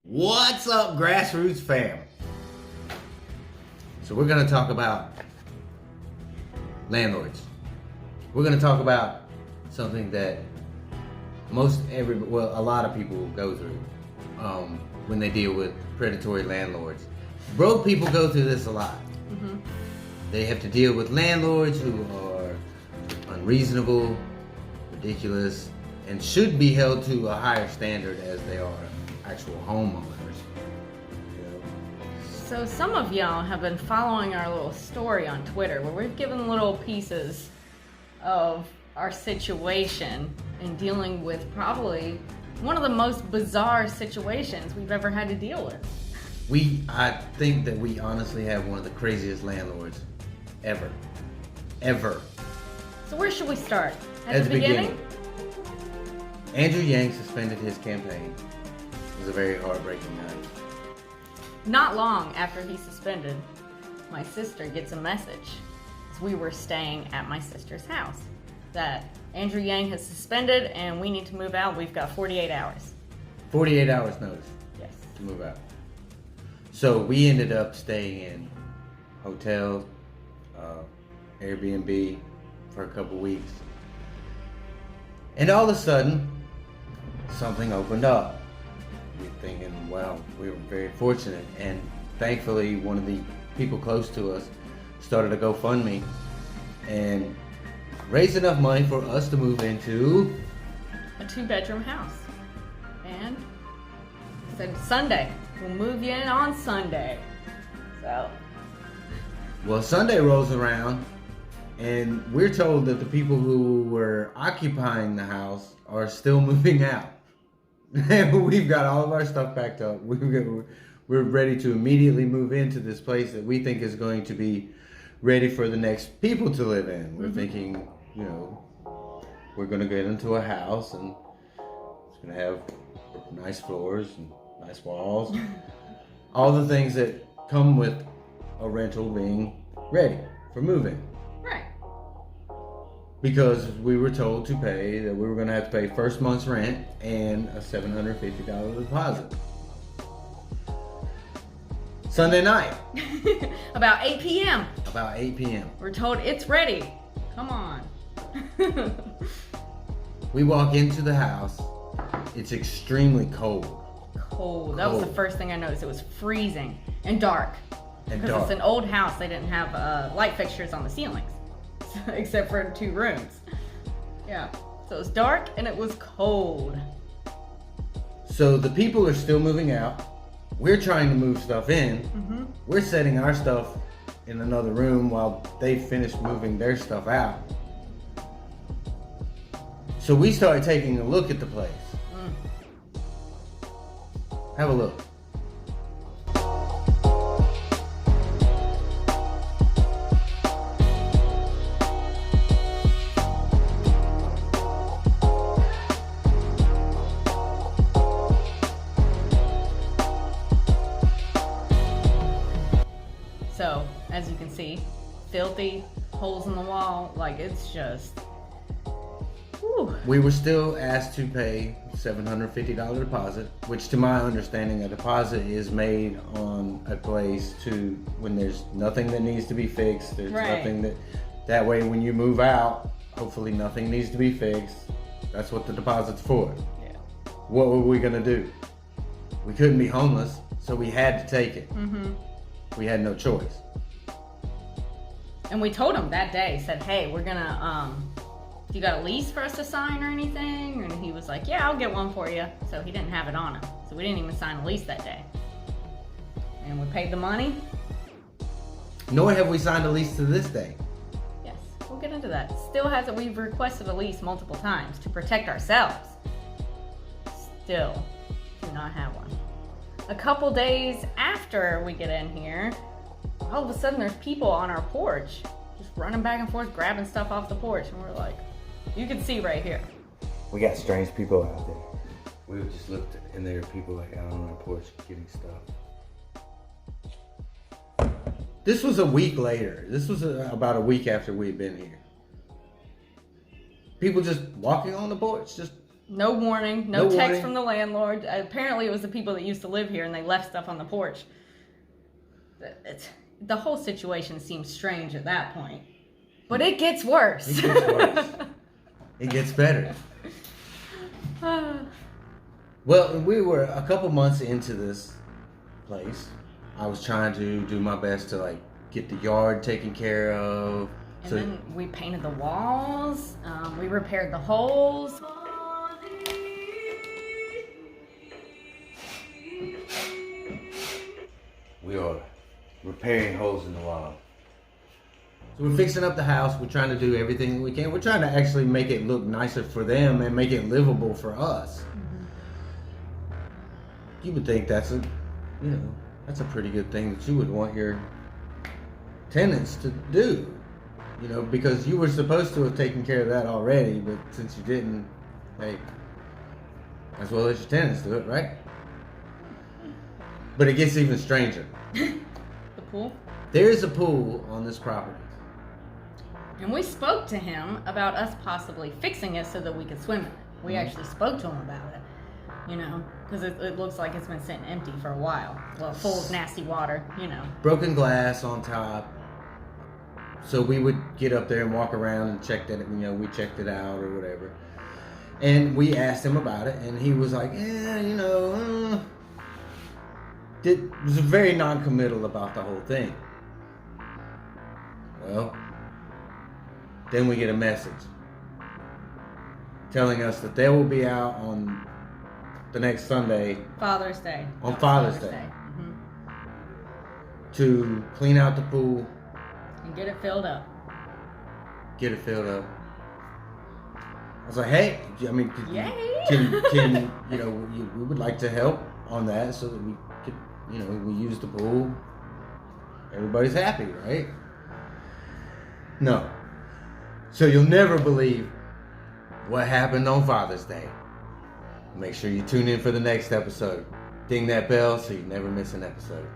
What's up, Grassroots fam? So we're going to talk about landlords. We're going to talk about something that a lot of people go through when they deal with predatory landlords. Broke people go through this a lot. Mm-hmm. They have to deal with landlords who are unreasonable, ridiculous, and should be held to a higher standard as they are actual homeowners. So some of y'all have been following our little story on Twitter where we've given little pieces of our situation in dealing with probably one of the most bizarre situations we've ever had to deal with. I think that we honestly have one of the craziest landlords ever. So where should we start? At the beginning? Andrew Yang suspended his campaign. It was a very heartbreaking night. Not long after he suspended, my sister gets a message as we were staying at my sister's house that Andrew Yang has suspended and we need to move out. We've got 48 hours. 48 hours notice. Yes. To move out. So we ended up staying in hotel, Airbnb for a couple weeks. And all of a sudden, something opened up. We're thinking, well, we were very fortunate, and thankfully one of the people close to us started a GoFundMe and raised enough money for us to move into a 2-bedroom house. And said Sunday, we'll move you in on Sunday. So well, Sunday rolls around and we're told that the people who were occupying the house are still moving out. We've got all of our stuff packed up. We're ready to immediately move into this place that we think is going to be ready for the next people to live in. We're thinking, we're going to get into a house and it's going to have nice floors and nice walls. All the things that come with a rental being ready for moving. Right. Because we were told that we were going to have to pay first month's rent and a $750 deposit. Sunday night. About 8 p.m. About 8 p.m. We're told it's ready. Come on. We walk into the house. It's extremely cold. Cold. That was the first thing I noticed. It was freezing and dark. Because it's an old house. They didn't have light fixtures on the ceilings. Except for 2 rooms. Yeah. So it was dark and it was cold. So the people are still moving out. We're trying to move stuff in. Mm-hmm. We're setting our stuff in another room while they finish moving their stuff out. So we started taking a look at the place. Have a look. So, as you can see, filthy, holes in the wall, like it's just, whew. We were still asked to pay $750 deposit, which to my understanding, a deposit is made on a place when there's nothing that needs to be fixed. There's nothing that way when you move out, hopefully nothing needs to be fixed. That's what the deposit's for. Yeah. What were we gonna do? We couldn't be homeless, so we had to take it. Mm-hmm. We had no choice. And we told him that day, said, hey, we're gonna, you got a lease for us to sign or anything? And he was like, yeah, I'll get one for you. So he didn't have it on him. So we didn't even sign a lease that day. And we paid the money. Nor have we signed a lease to this day. Yes, we'll get into that. Still hasn't, we've requested a lease multiple times to protect ourselves. Still do not have one. A couple days after we get in here, all of a sudden there's people on our porch just running back and forth, grabbing stuff off the porch. And we're like, you can see right here. We got strange people out there. We just looked and there were people like out on our porch getting stuff. This was a week later. This was about a week after we'd been here. People just walking on the porch, just No warning, no No text warning. from the landlord. Apparently, it was the people that used to live here, and they left stuff on the porch. The whole situation seems strange at that point. But it gets worse. It gets worse. It gets better. Well, we were a couple months into this place. I was trying to do my best to like get the yard taken care of. And then we painted the walls. We repaired the holes. We are repairing holes in the wall. So we're fixing up the house. We're trying to do everything we can. We're trying to actually make it look nicer for them and make it livable for us. You would think that's a pretty good thing that you would want your tenants to do. Because you were supposed to have taken care of that already, but since you didn't, hey, as well as your tenants do it, right? But it gets even stranger. The pool? There is a pool on this property. And we spoke to him about us possibly fixing it so that we could swim in it. We actually spoke to him about it, because it looks like it's been sitting empty for a while. Well, full of nasty water, Broken glass on top. So we would get up there and walk around and check that, we checked it out or whatever. And we asked him about it, and he was like, was very non-committal about the whole thing. Well, then we get a message telling us that they will be out on the next Sunday. Father's Day. On Father's Day. Mm-hmm. To clean out the pool. And get it filled up. I was like, hey, Yay! can we would like to help on that so that we could, we use the pool. Everybody's happy, right? No. So you'll never believe what happened on Father's Day. Make sure you tune in for the next episode. Ding that bell so you never miss an episode.